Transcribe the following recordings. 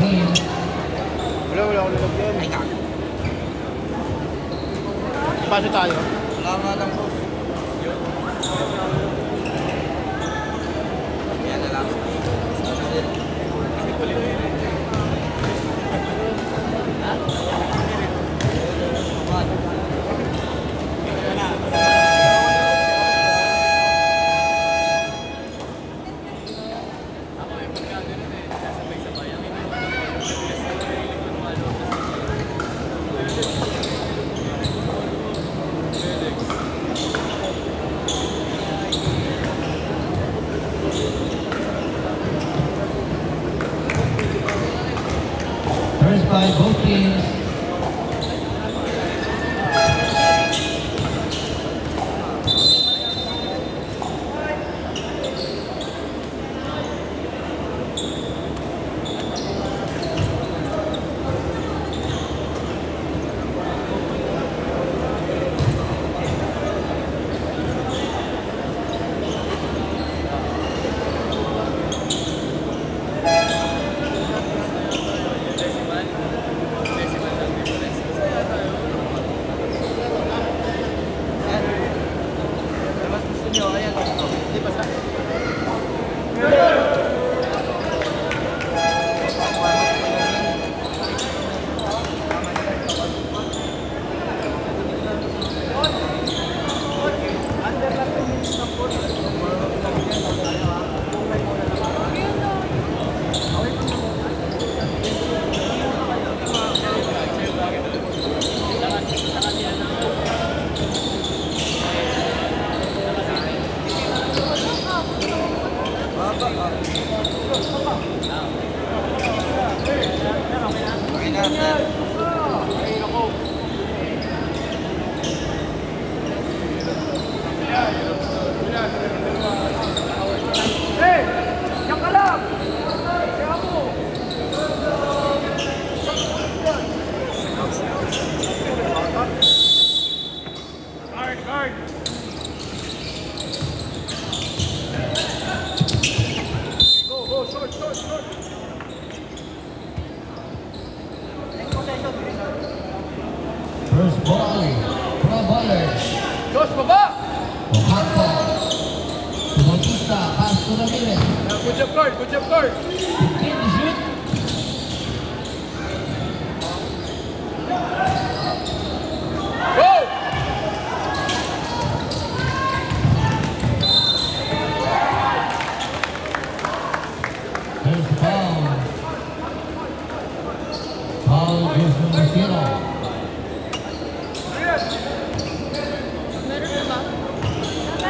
teams. Wala ko nilagyan. Ay, gago. Pase tayo. Wala nga lang, boss. Yan na lang. First by both teams. First ball, Pro Ballers. Josh, baba! Ocampo. To Bautista, pass to Ramirez. Good job, Carl. Good job, Carl. 15 to shoot. Go! First foul. Foul goes number 0.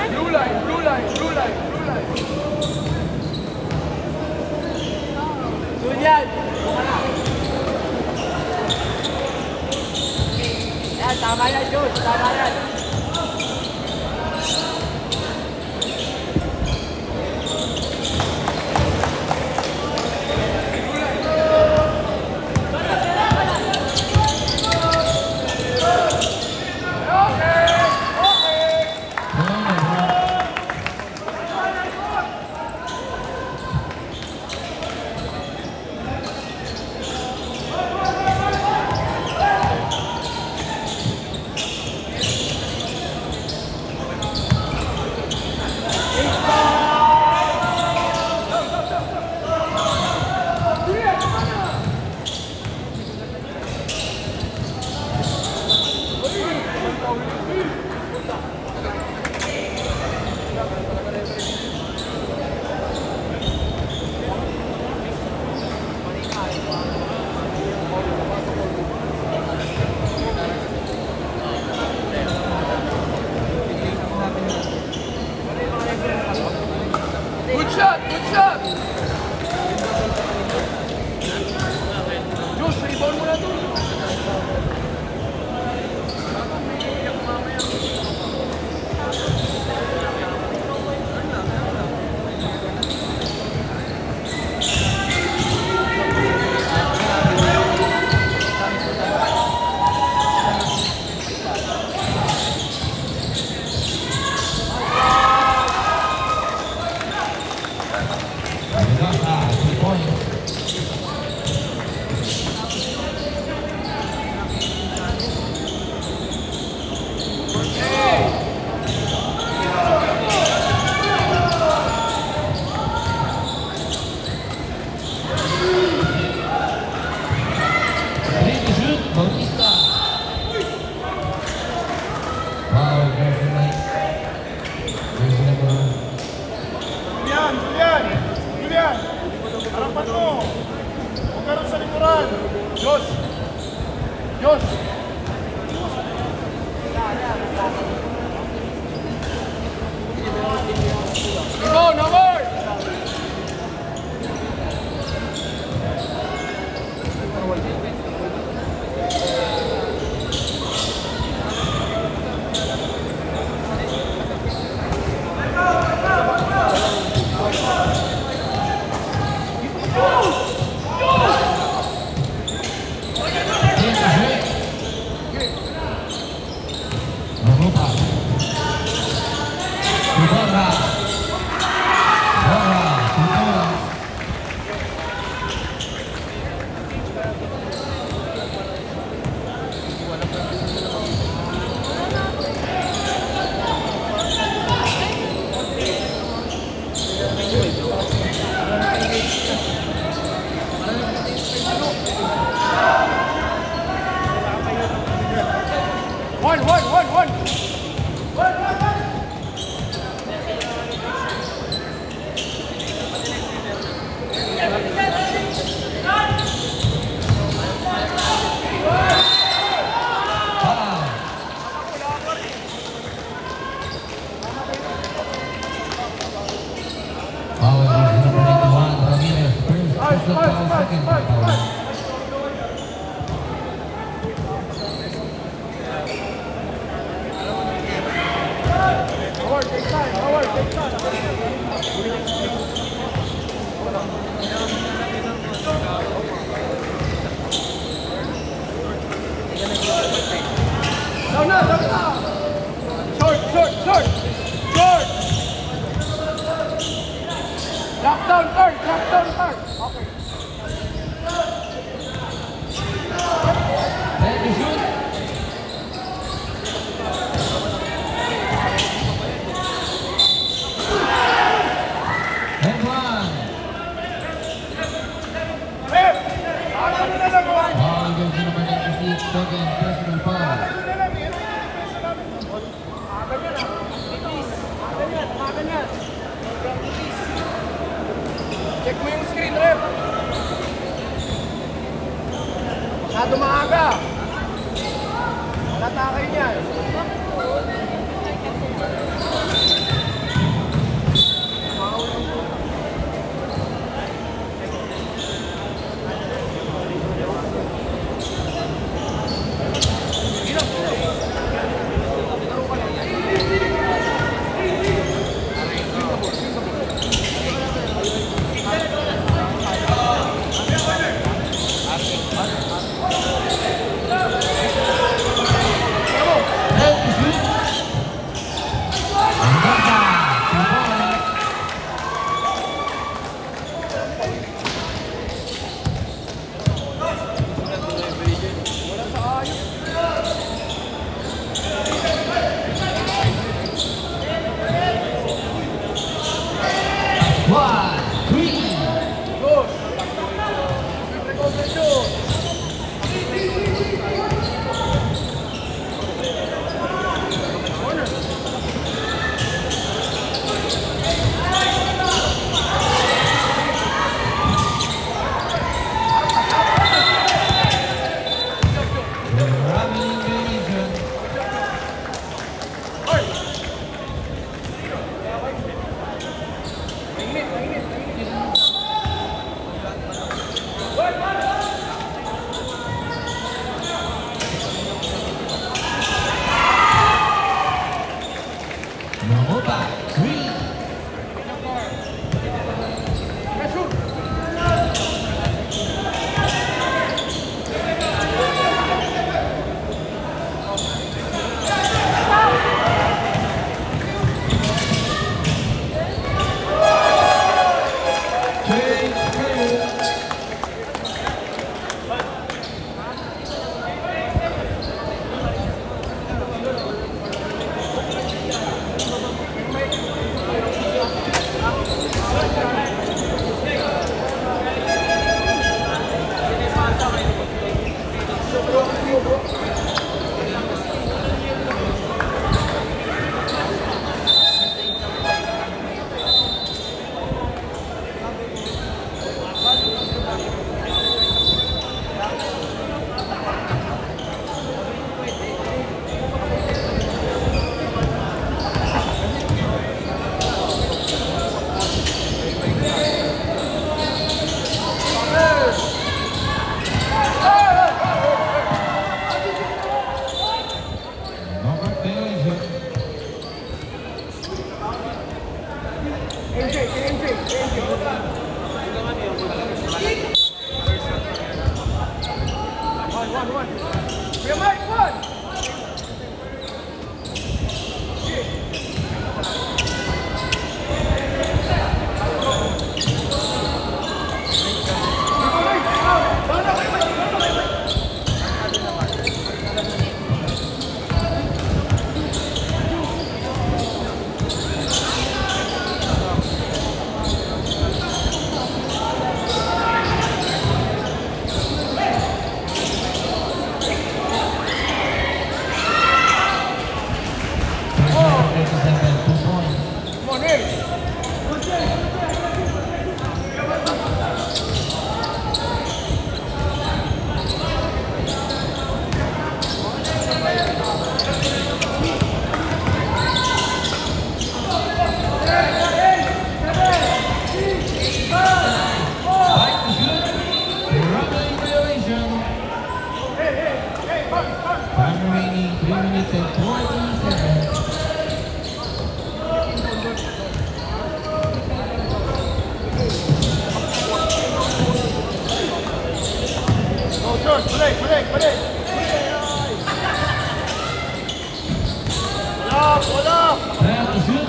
Blue line, blue line, blue line, blue line. Julian! Yan, tama yan, Jules. Tama yan. Good shot! Good shot! Josh, rebound mo na ito. Diyos! Go, no more! One! Down na! Short! Lock down third! Okay. Ready to shoot. And one. Foul gives the number 96, second personal foul. Check mo yung screen, ref. Masyado maaga. Natakay niyan. One. We are Mike, one. Time remaining 3 minutes and 20 seconds. Go, George, play. Hold up. Try to shoot.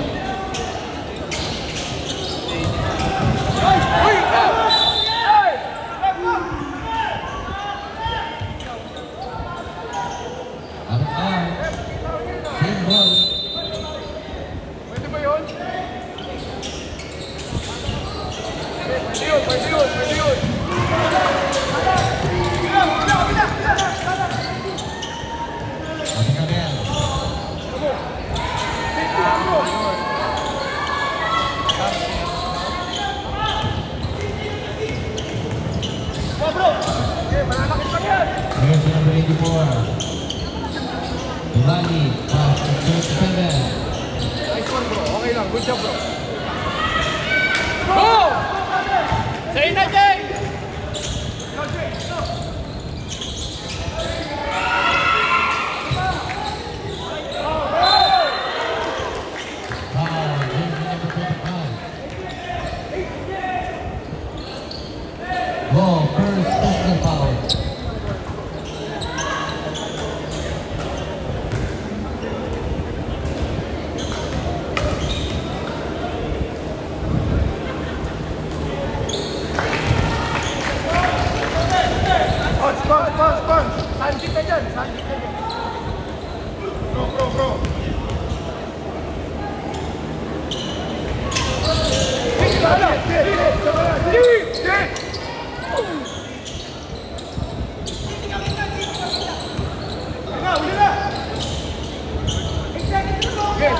Out of time. Same ball. Pwede ba yun? Pwede yun. Pasok again. Here's number 84. Duvali, pass to third defender. Nice one, bro. Okay lang. Good job, bro. Go! Say na, Jay! Ball, first personal foul. Punch! Sanjit na dyan. Bro.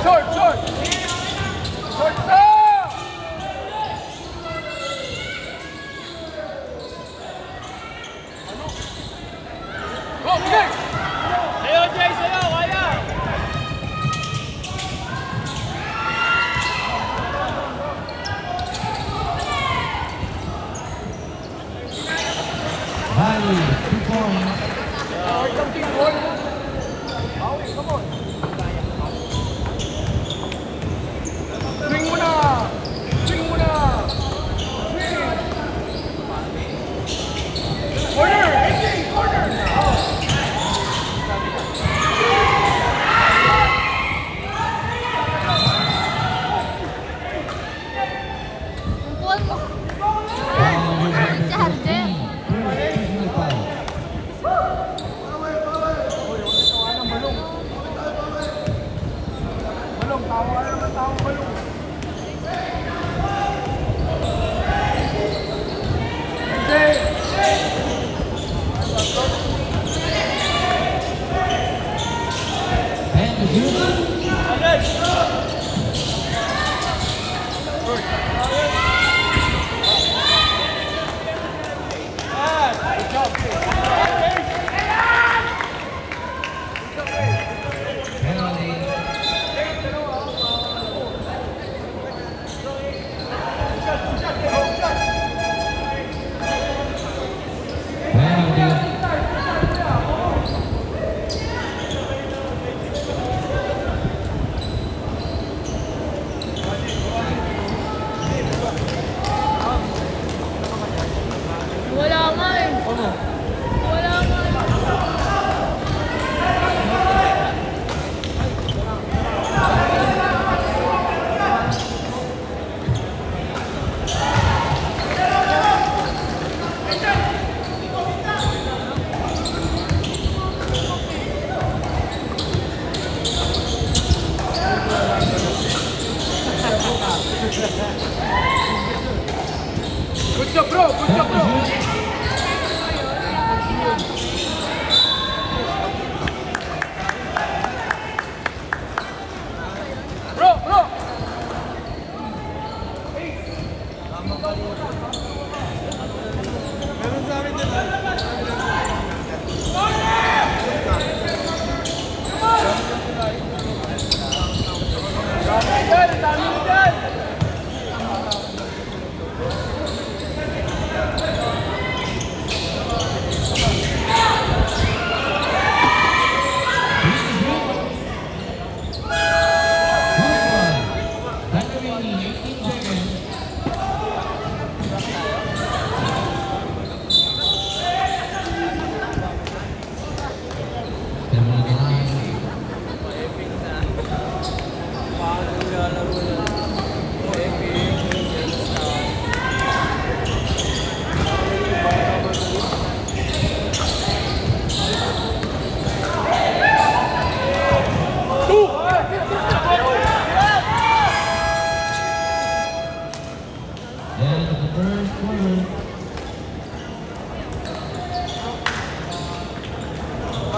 Short! Short, Go, Jay! Sayo, Jay! Sayo! Kaya! Bali, 2 points. Something more. Come on. Swing mo na! Swing! Corner! Corner!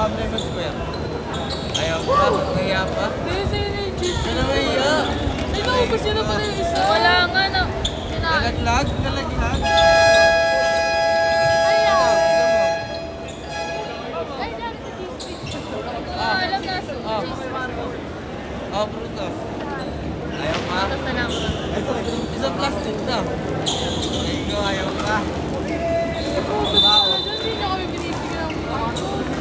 Baka Lemon Square. Ayaw pa? Nahiya pa? Kaya sa'yo na yung cheese. Ano nahiya? Ay, naubos yun na pala yung isa. Wala nga na. Nalaglag? Nalaglag? Ayaw. Gusto mo? Ay, dami sa cheese. Alam na. Cheese mango. Oh, Brutus. Ayaw pa? Tapos na lang. Isang plastic na. Ikaw, ayaw pa? Diyan din niya kami binibigyan ng mga.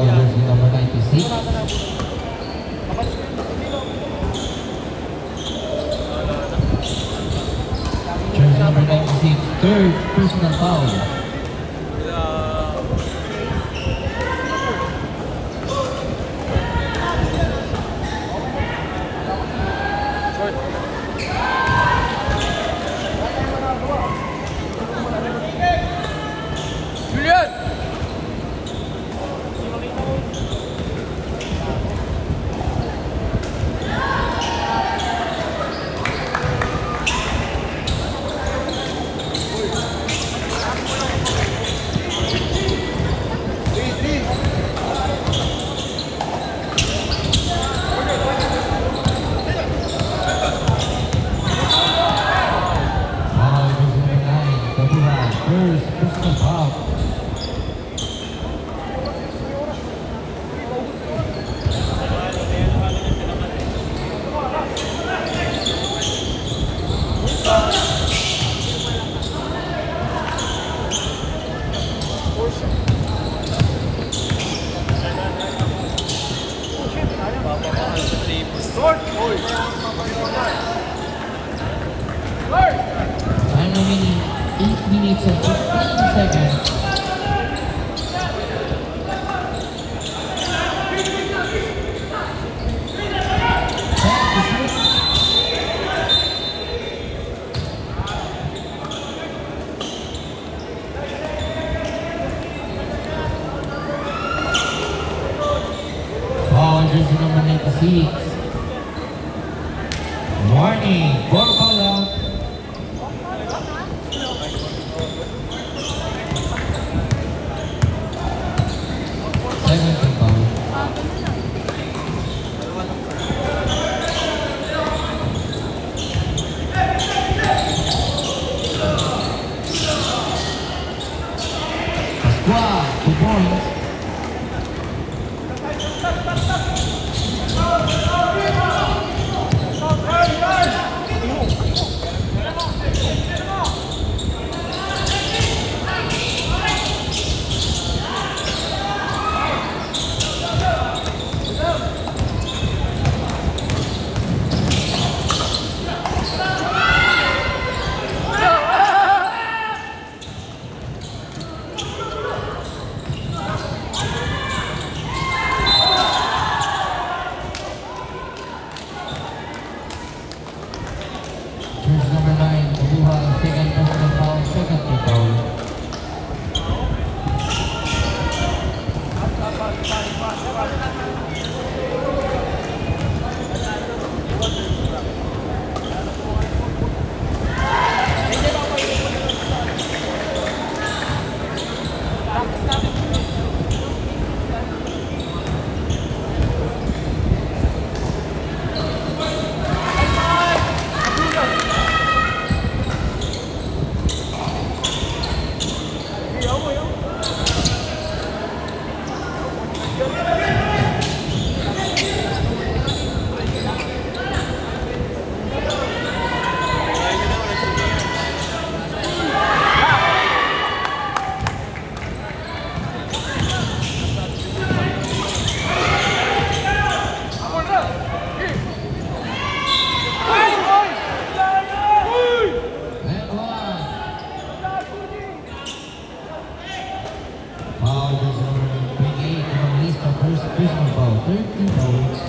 Jersey number 96. Jersey number 96, third personal foul. Julian! First personal foul. Time remaining 8 minutes and 15 seconds. Foul jersey number 96. Warning, ball foul out. Seventh foul. Squad, 2 points. foul, jersey number 28, Evangelista, first personal foul, 13 fouls.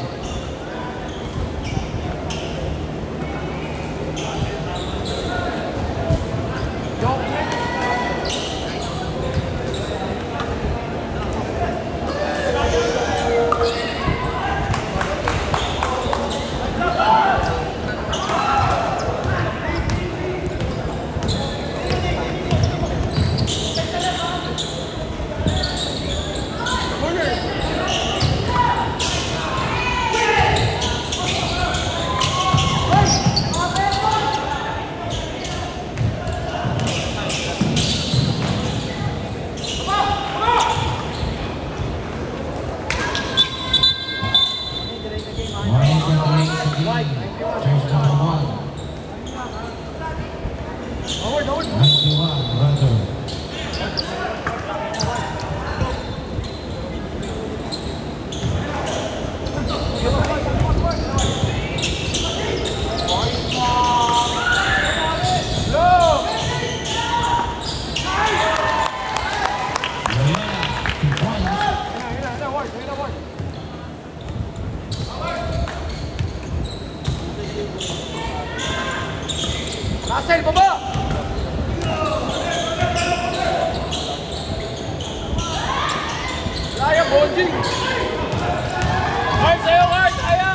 Russell, baba! Kaya, bonding! Guard sa'yo, guard! Kaya!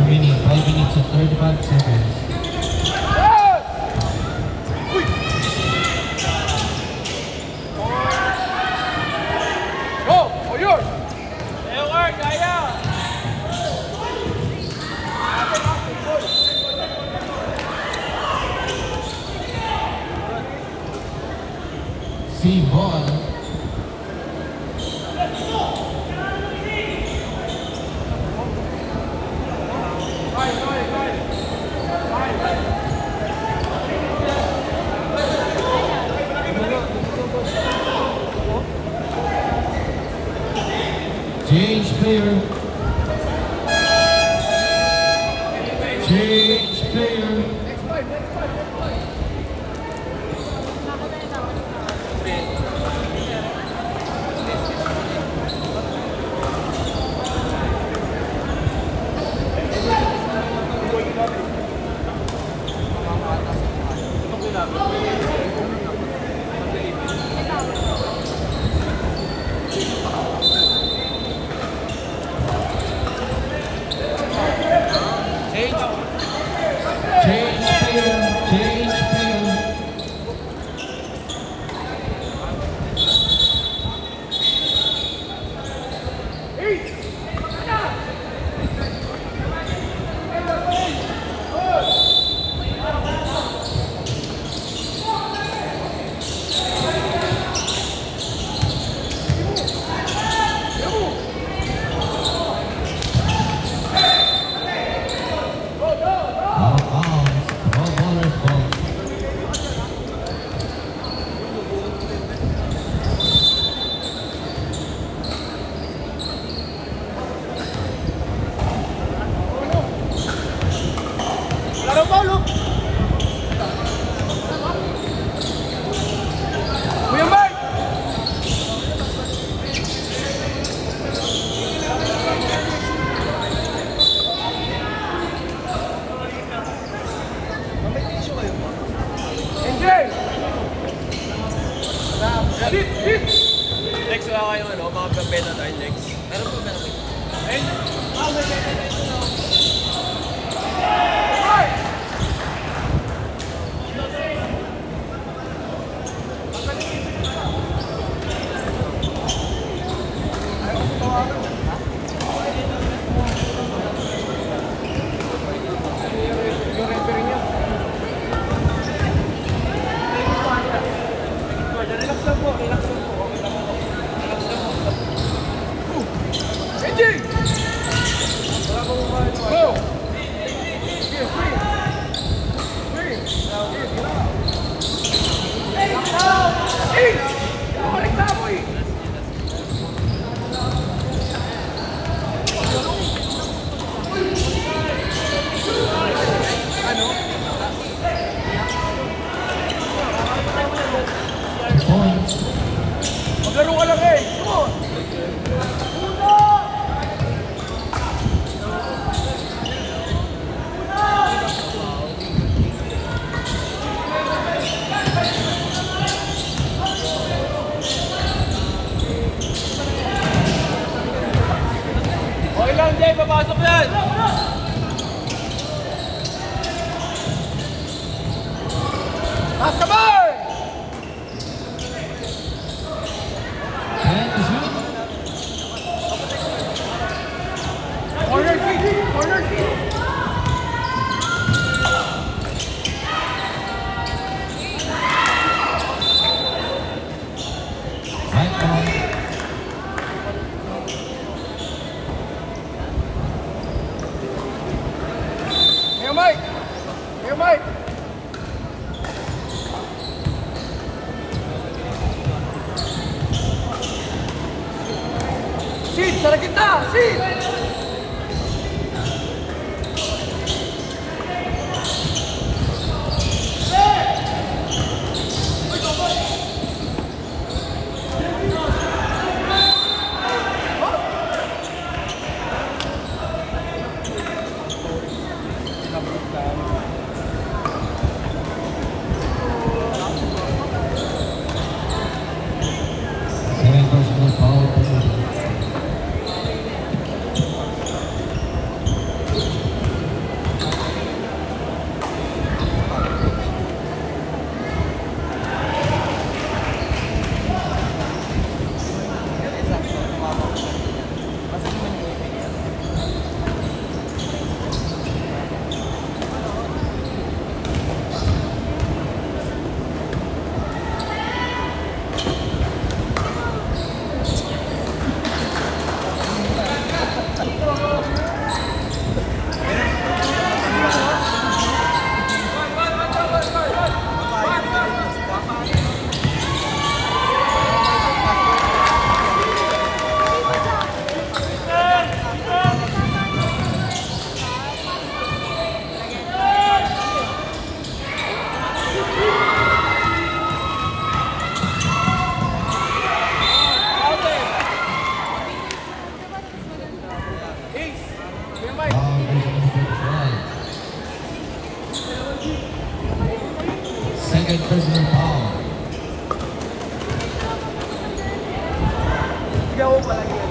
Remaining 5 minutes and 35 seconds. Go! All yours! Sa'yo, guard! Kaya! See ball. Change player. Change player. Change player. Change player. Laro, Paulo! Kuya Mark! Enjoy! Hit! Next, wala kayong ano, mga pambenta tayo next. Meron po ba naman? Relax lang po, relax lang po. Laro ka lang eh. Come on. Okay lang, Jay. Papasok yan. Taas kamay! And to shoot. Corner kick! Corner kick! Right ball. Here, Mike! Here, Mike! Sid! Sa gitna! Sid! Second personal foul. Foul number 12. Second personal foul. Sige ako palagi yan.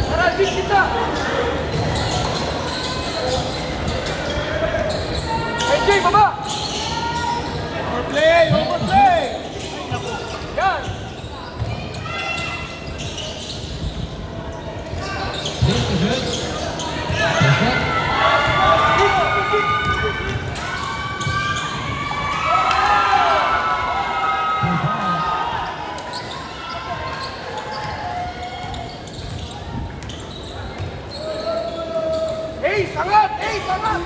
Tara, big kita! AJ, baba! Overplay! Overplay! Yan! Take the shoot. The shot. Two fouls. Ace, angat! Ace, angat!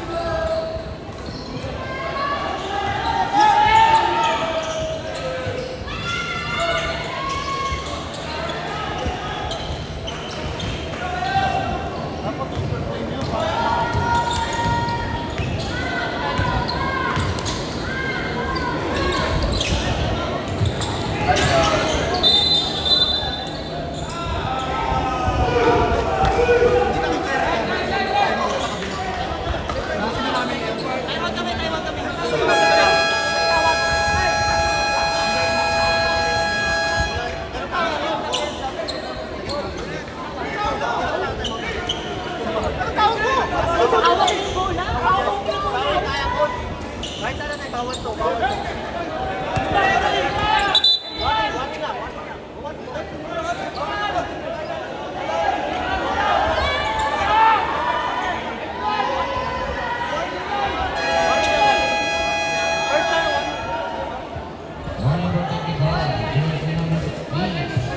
Number 25, jersey number 16,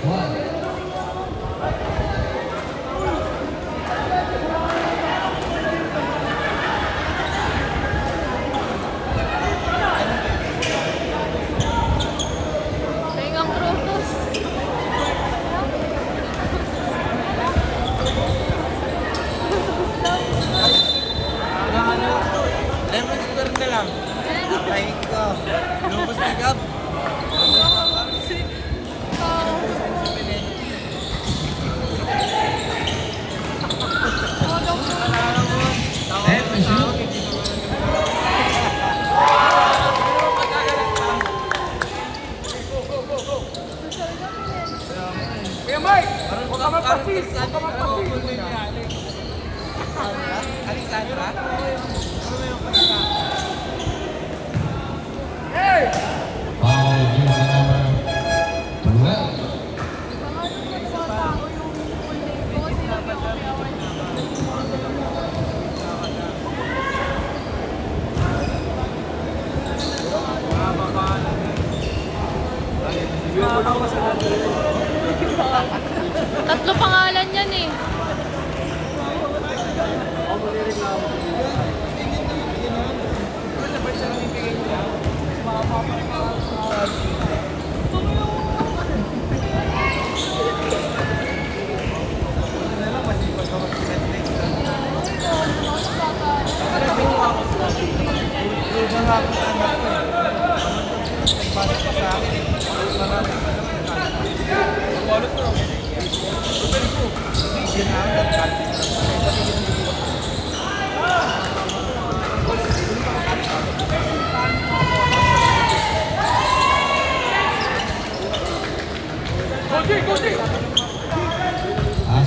12. Patayin ko. Lumabas na gab. Kuya Mike! Huwag ka magpasis! Huwag ka magpasis! Alexandra? Hey! Foul jersey number 12. Tatlo pangalan yan eh.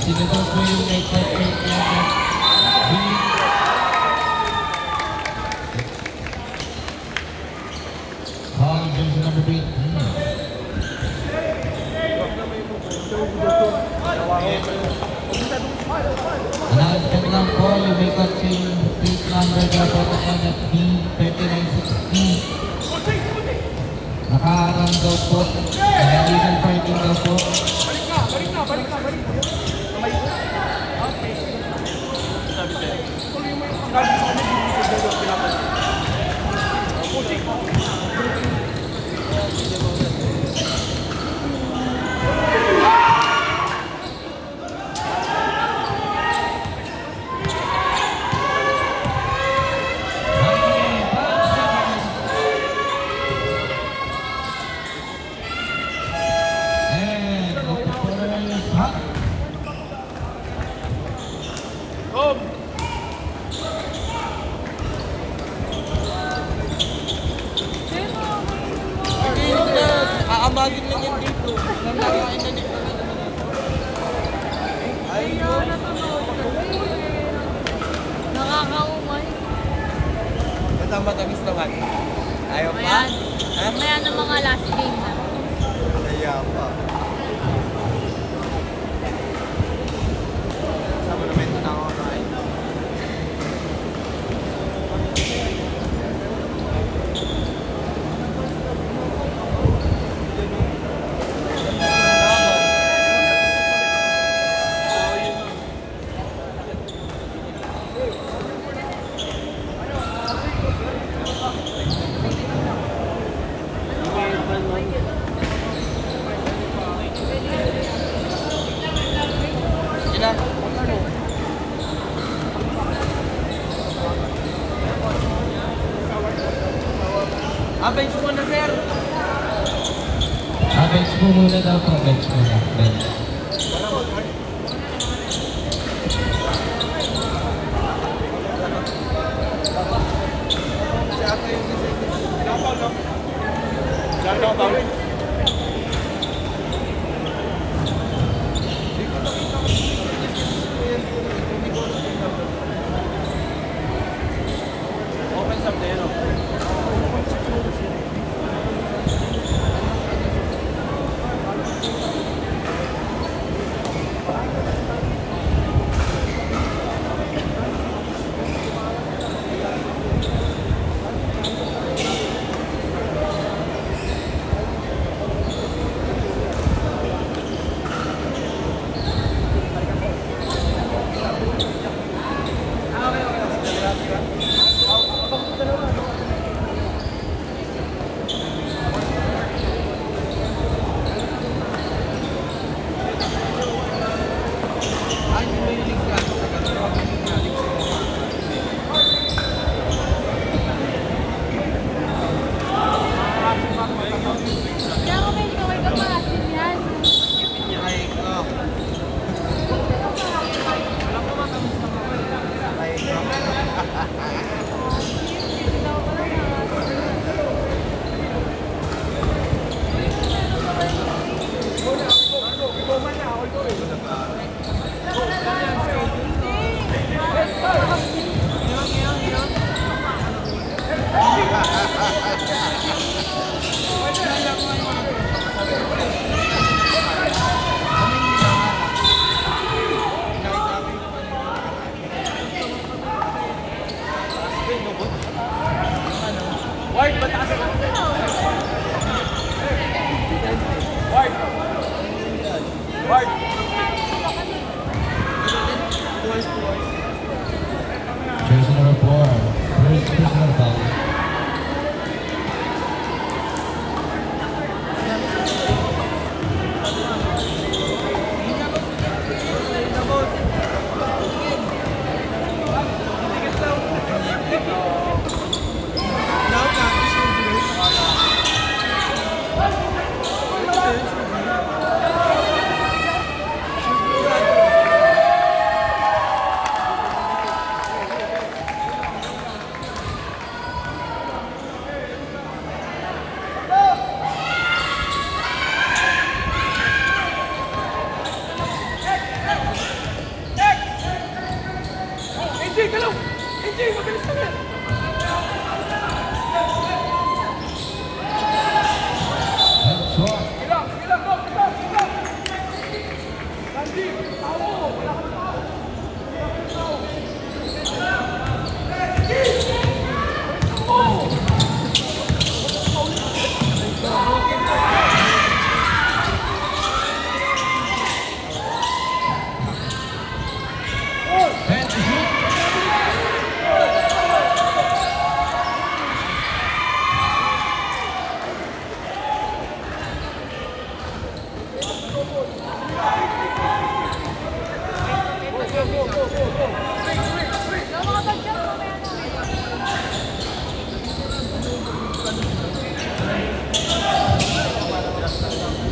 Sinunod po yung may corporate number 3. Foul jersey number 3. Announcement lang po, you may catching plate number dapat na NFB 3960. Nakaharang daw po. Illegal parking daw po. Balik na. Tuloy mo yung panggaling sa kanya, hindi sa dito pinapalik. Puchik! Aabagin lang yan dito. Nangyayain na dito. Ayaw na nakakaumay. Ito ang matamis naman. Ayaw pa? Ayan. Ha? Mamaya ng mga last game na. Ayaw pa. Sa monumento na ako kain. Ilan? Bench muna, sir. Bench po muna daw po. Bench muna. Bench. Open sa pleno.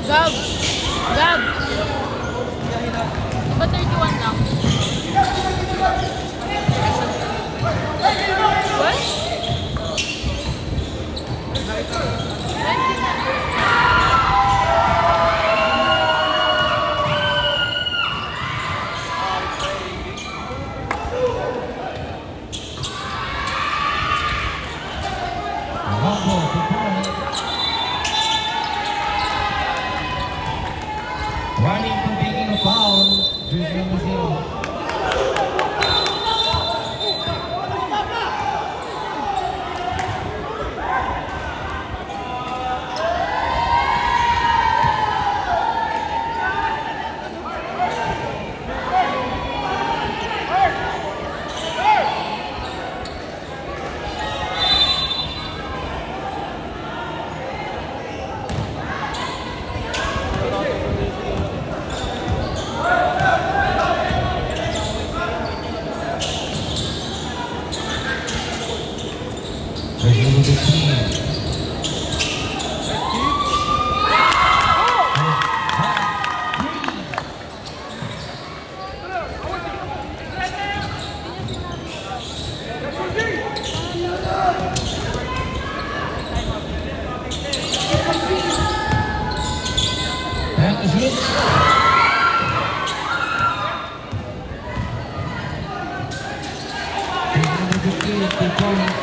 Gab! Gab! Diba 31 lang? What? 20 na. Running to taking a foul, jersey number 0. Jersey number 15. And to shoot. Jersey number 15, 2 points.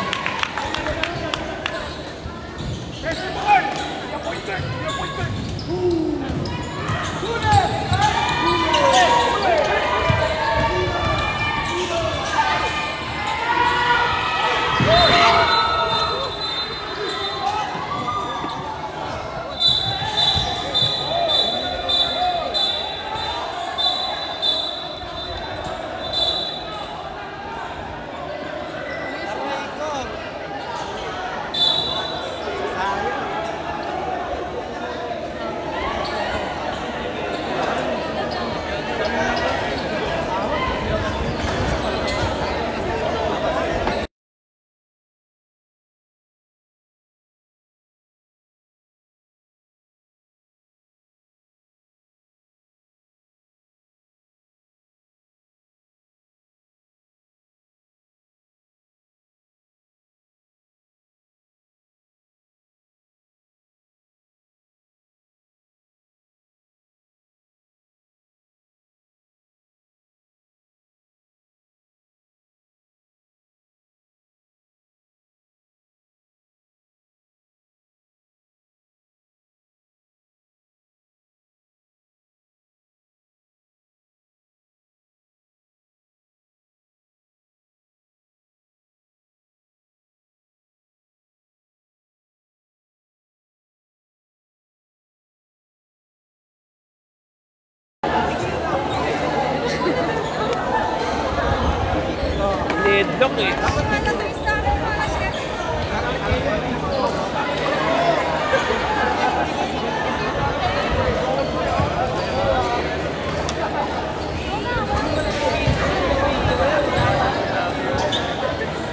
Deadlock eh.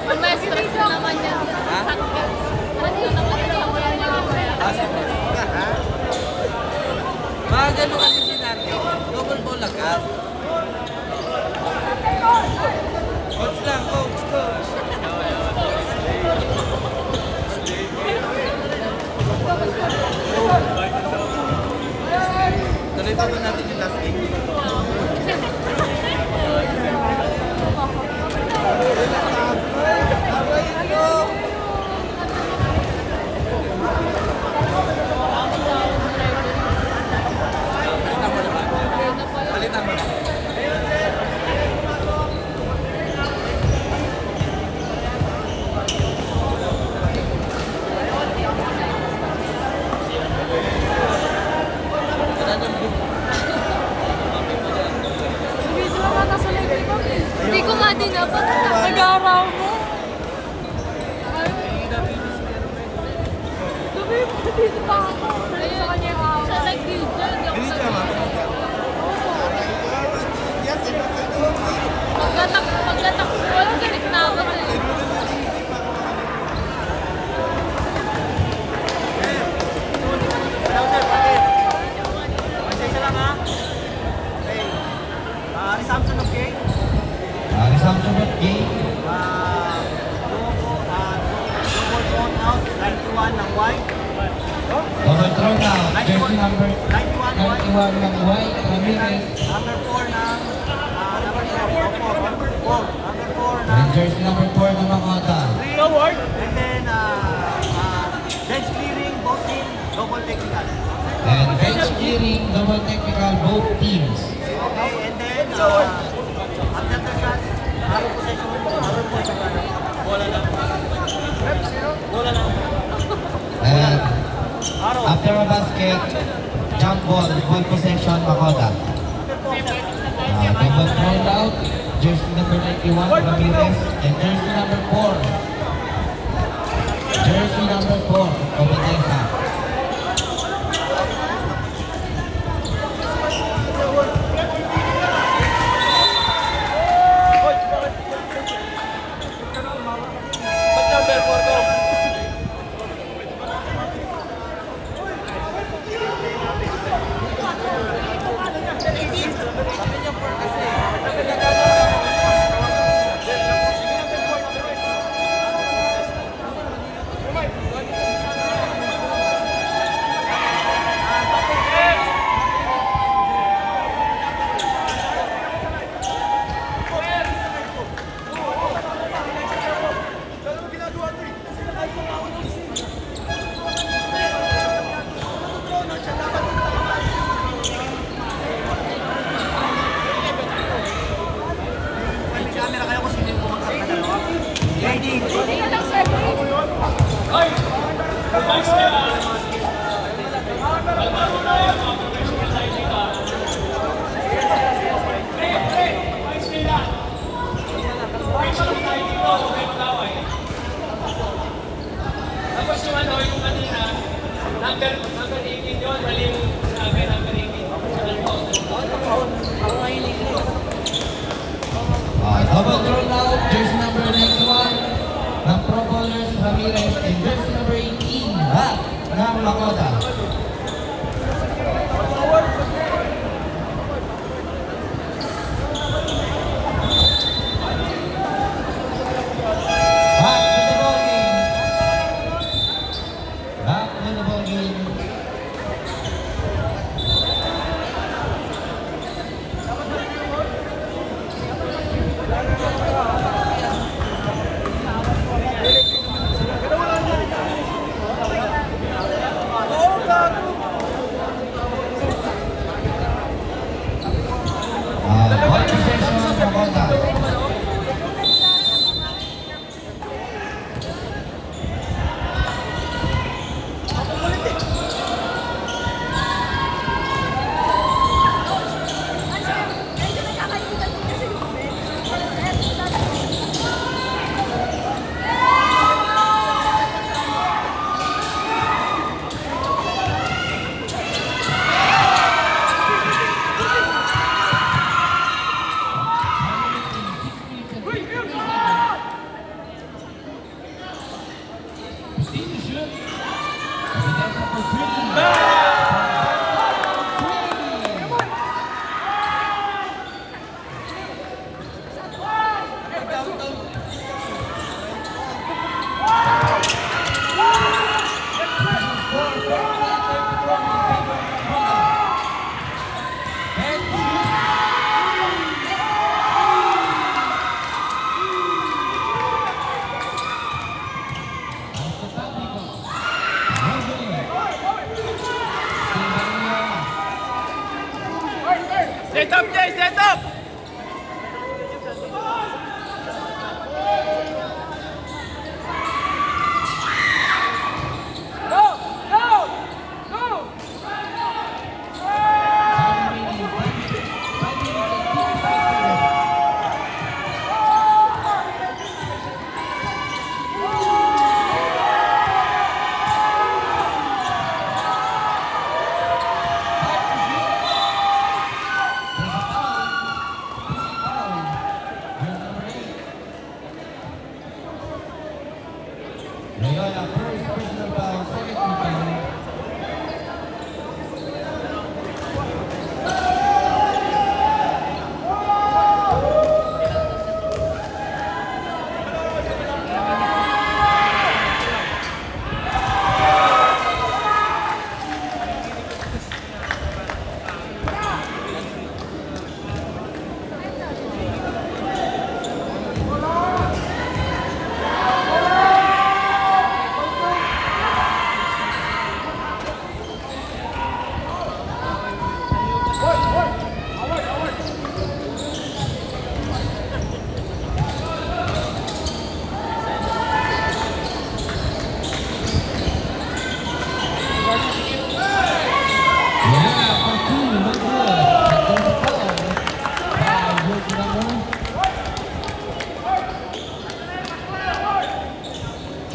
Pag may stress na naman yan. Sakit. Ano yun ang nakasawaya niya mamaya? Mga ganun kasi scenario, double ball agad. Coach lang, coach. Pwede na ba? Nag-araw mo. Gabi, dito pa ako. Sa kanya yung awa. Sa nag-video. Hindi siya ma. Pagkatak, walang galit na ako eh. Hello sir, bakit? Pasensya lang ha. Okay. Resumption of game. Resumption of game. Double thrown out, 91 ng white. Double throw now. Jersey number 91 white. 91 ng White Ramirez. Number 4 ng number 4 ng And jersey number 4 ng Makota. and then bench clearing both team double technical. And bench clearing, double technical, both teams. Okay, and then after the shot, harap possession. Bola lang. Bola lang. And after a basket, jump ball possession, Makota. Double thrown out, jersey number 91, Ramirez, and jersey number 4. Jersey number 4, Obedesa. Camera kayo kung sino yung pumaksak na dalawa. Ready? Hindi ka lang sir. Tapos yung ano, yung kanina, number 18 yun, mali yung number 18. Double thrown out, jersey number 91 ng Pro Bowlers Ramirez, and jersey number 18, back ng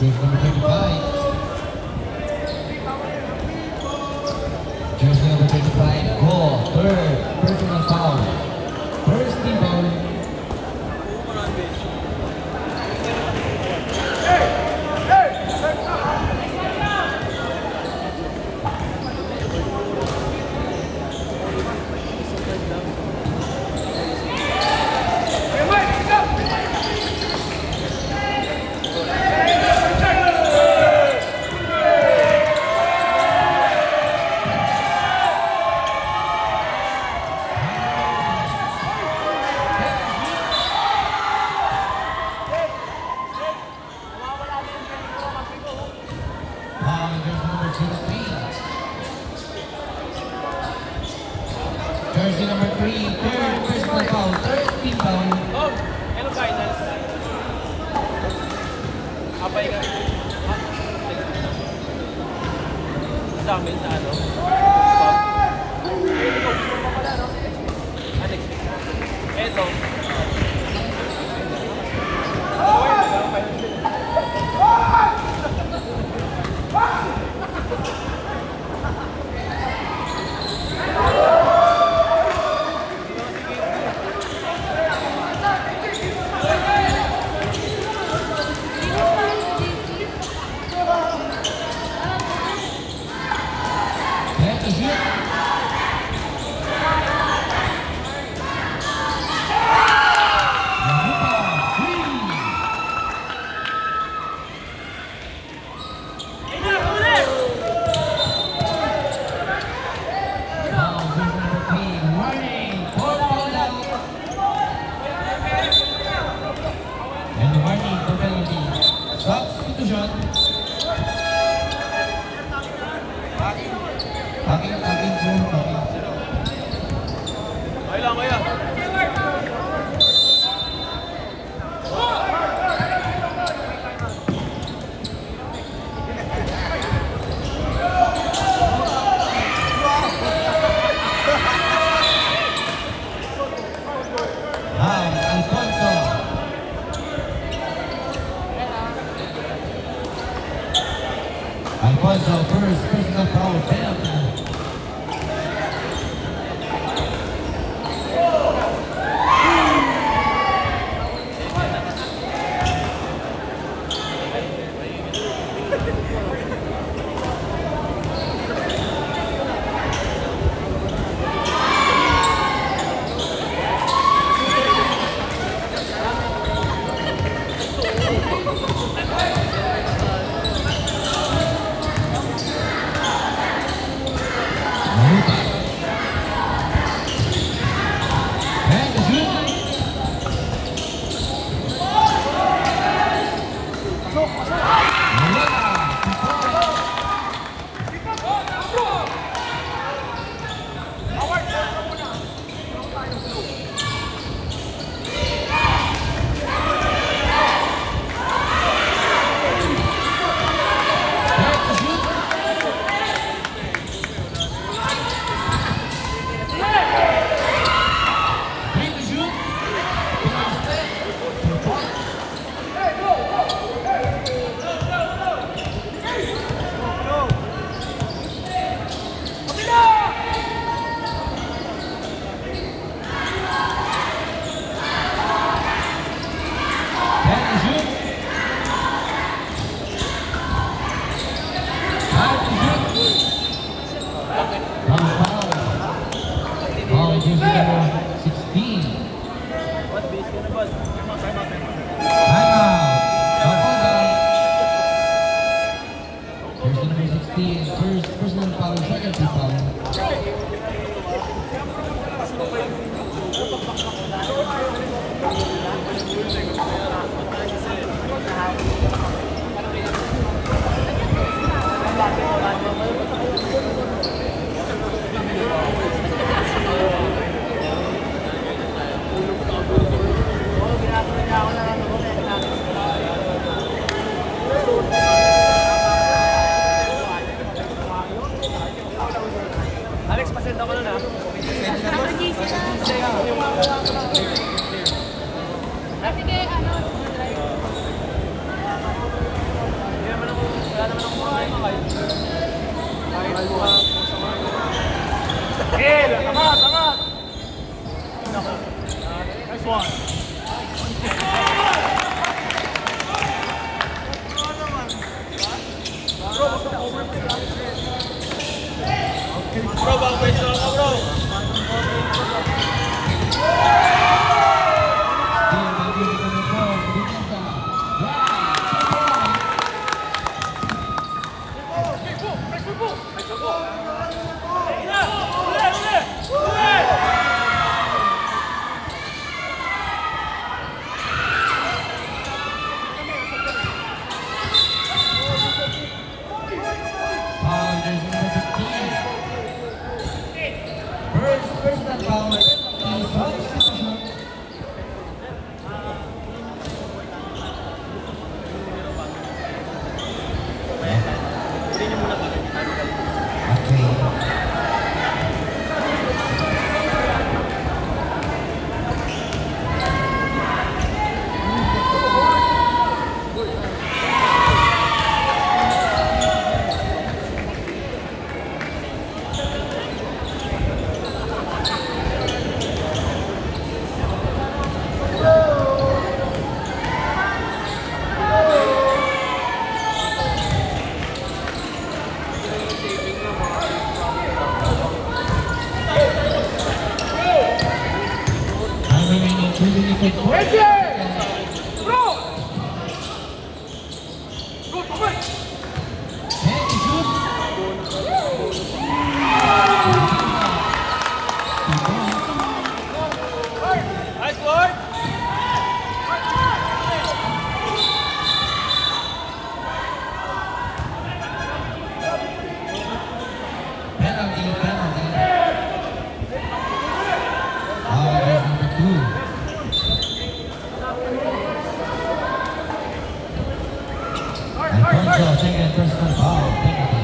Jersey number 35. Jersey number 35, goal. Third personal foul. First team foul. Jersey number 3, third personal foul, third team foul. Oh, ano finals? Abay ka. Sa amin sa ano? Stop. Ito, gusto mo pala, no? Next week. Ito. Alfonso, first personal foul, 10. First personal foul, second team foul. Ginagawa na Nice one. Bro, bang pwesto ka bro? Second personal foul, penalty.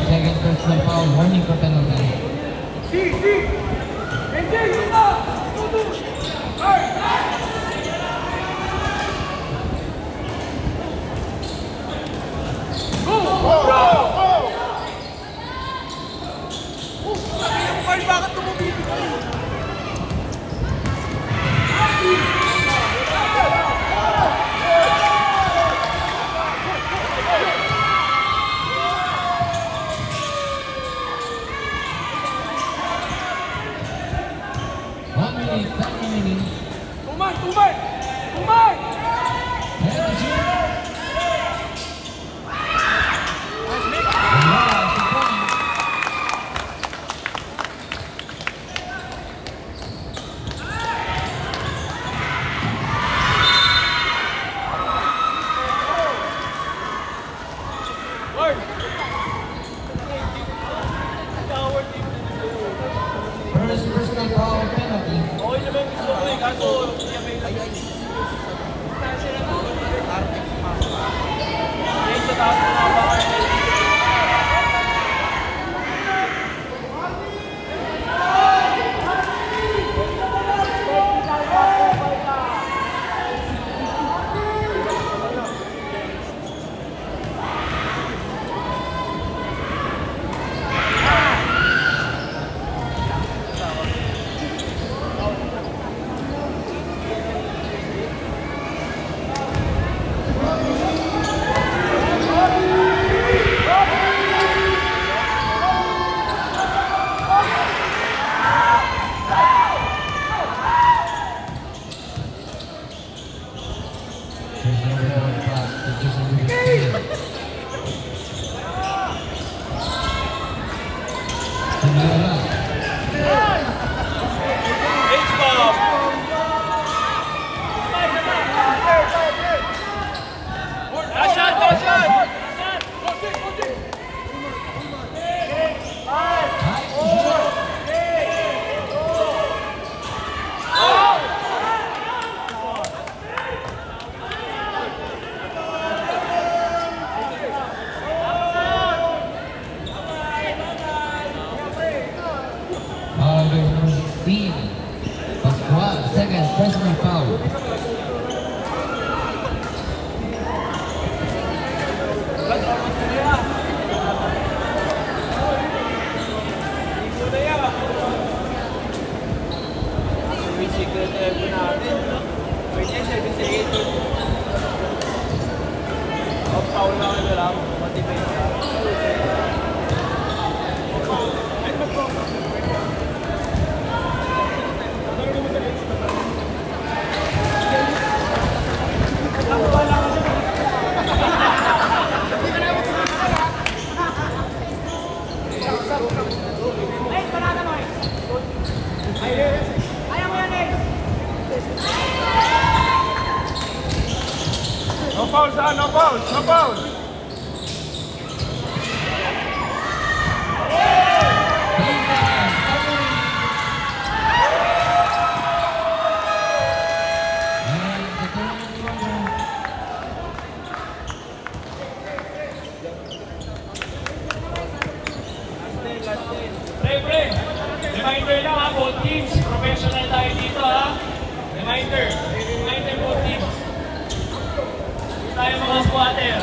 Second personal foul, warning for penalty. Bakit tumubili ka? remaining. Tumay! Tumay! Tumay! And the shoot. First personal foul penalty. Okay naman yung gusto ko eh, kaso hindi available. Okay, sa taas na nga ba kayo? There's no more pass. It's just a little bit. H-bomb! Dash shot! Foul number 16. Pascual, second personal foul. No foul, sir. No foul. No foul. Pre. Reminder lang ha, both teams. Professional tayo dito ha. Reminder both teams. Tayo mga squatter.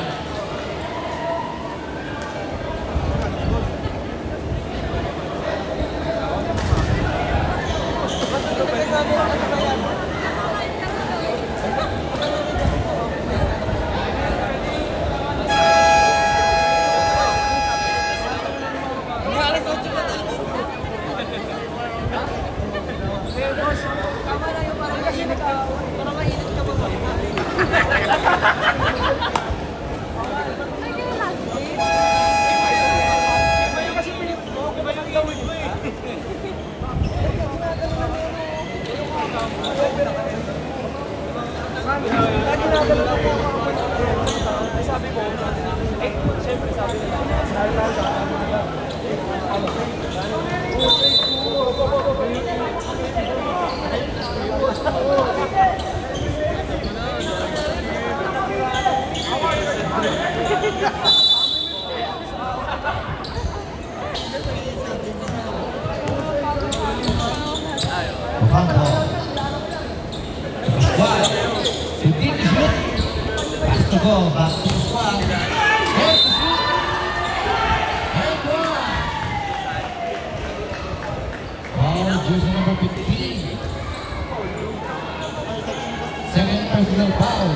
Sabi ko, siyempre sabi nila, Go back to the squad. And the shoot. And one. Foul, jersey number 15. Second personal foul.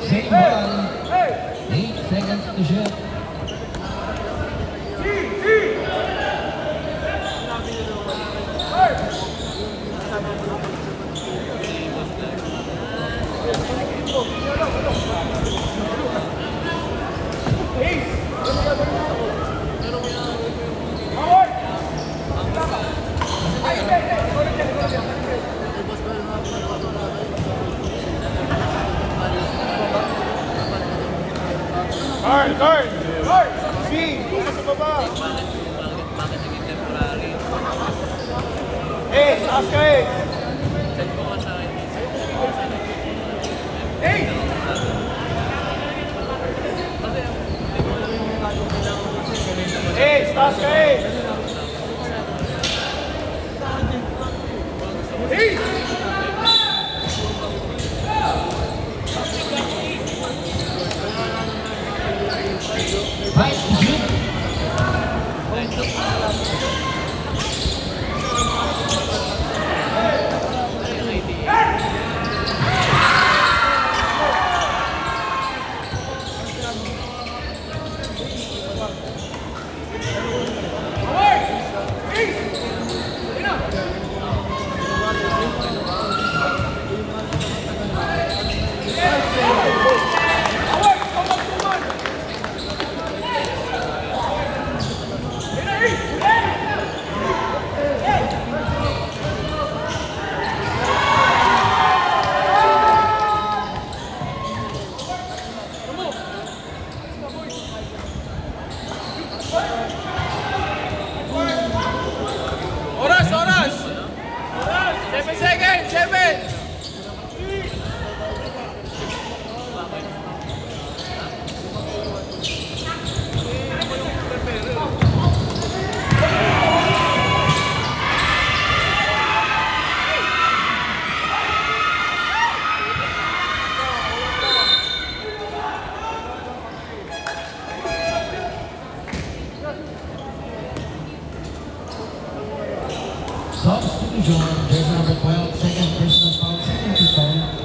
Same ball. 8 seconds to shoot. Guard! C! Sa baba! Taas ka taas ka Right to shoot. Oras! 7 seconds! 7! Substitution, jersey number 12, second personal foul, second to foul.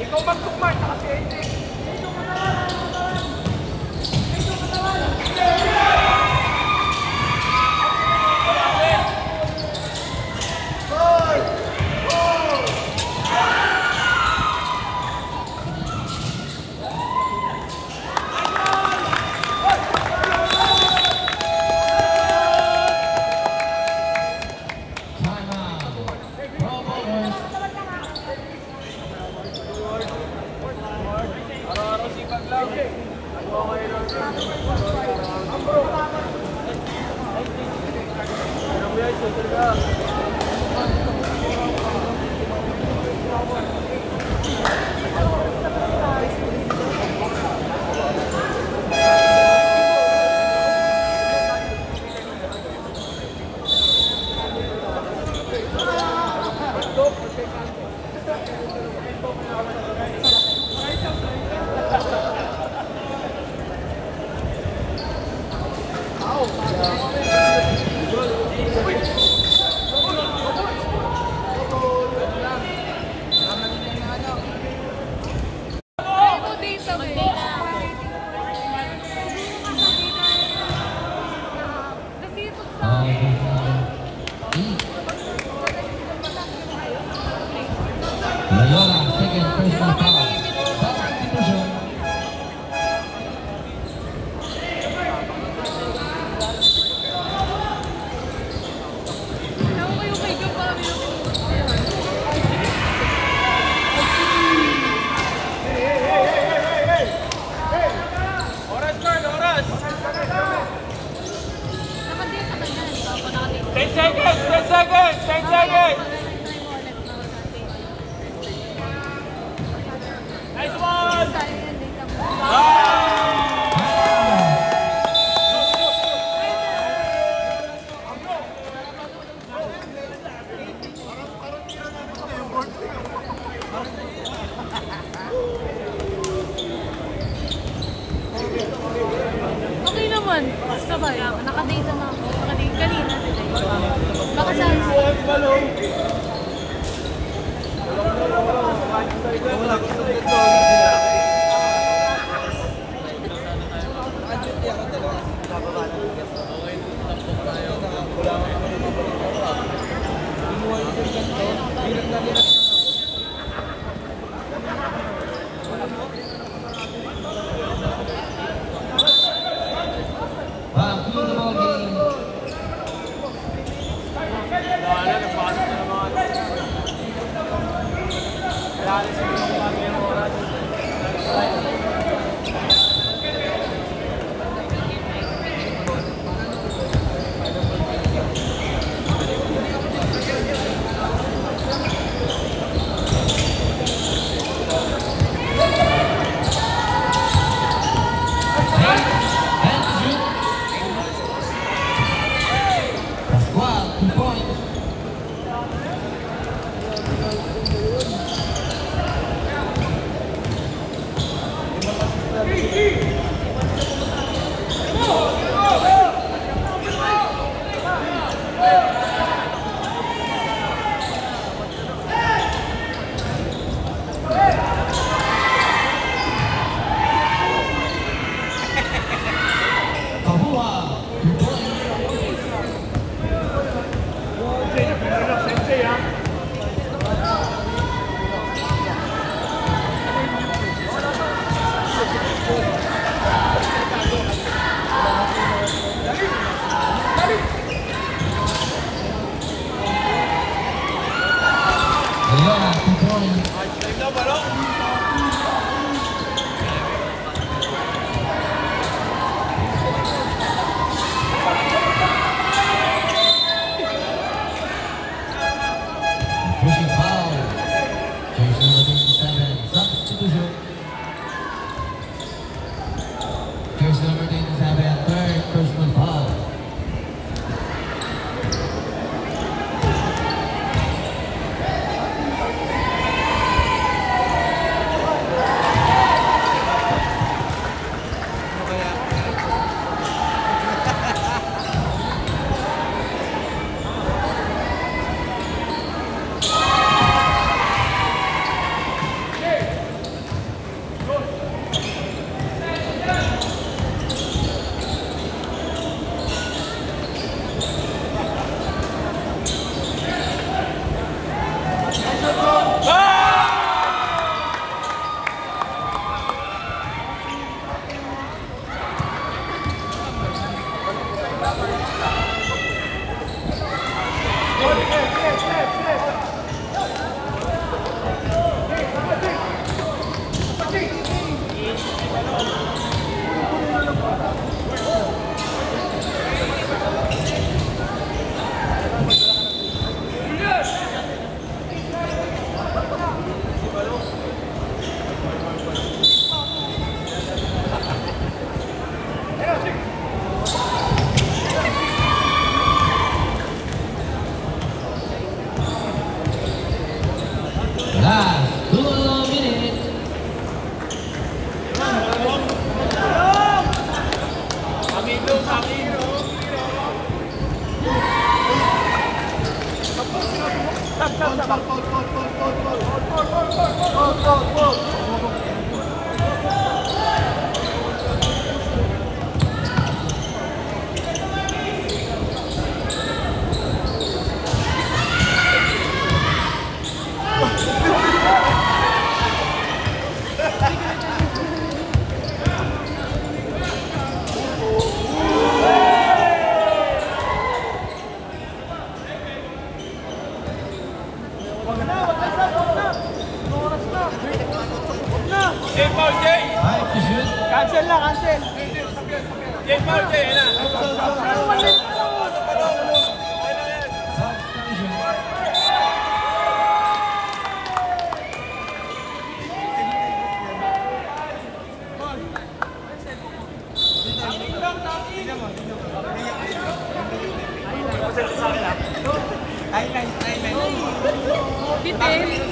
Ikaw magtukman, kasi hindi. Araw-araw sipag lang. Loyola, second personal foul. Substitution. Oras, Carl, oras! 10 seconds! 10 seconds! 10 seconds! Nice one! Okay naman. Sabay. Nakadate na ako. Nakadate kanina. Baka saan Back to the ball game. Wala, nagpasok na naman. Kailangan sa mga bagay ng oras. Pascual, 2 points. Kabua, 2 points. Loyola, 2 points. Pushing foul. Jersey number 27, substitution. Jersey number 27, third personal foul. Last 2 minutes. Amigo, amigo. Jay Paul, Jay! 5 to shoot. Cancel na, cancel. Jay Paul, Jay! Ayan na. Soft to shoot. Bitin.